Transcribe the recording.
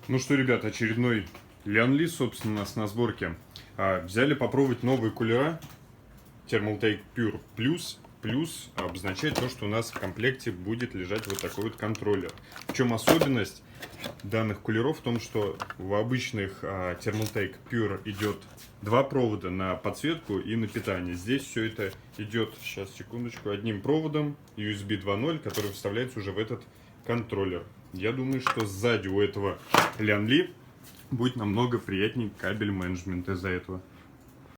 Ну что, ребят, очередной Lian Li, собственно, у нас на сборке. Взяли попробовать новые кулера Thermaltake Pure Plus. Плюс обозначает то, что у нас в комплекте будет лежать вот такой вот контроллер. В чем особенность данных кулеров? В том, что в обычных Thermaltake Pure идет два провода на подсветку и на питание. Здесь все это идет, сейчас, секундочку, одним проводом USB 2.0, который вставляется уже в этот контроллер. Я думаю, что сзади у этого Lian Li будет намного приятнее кабель менеджмент из-за этого.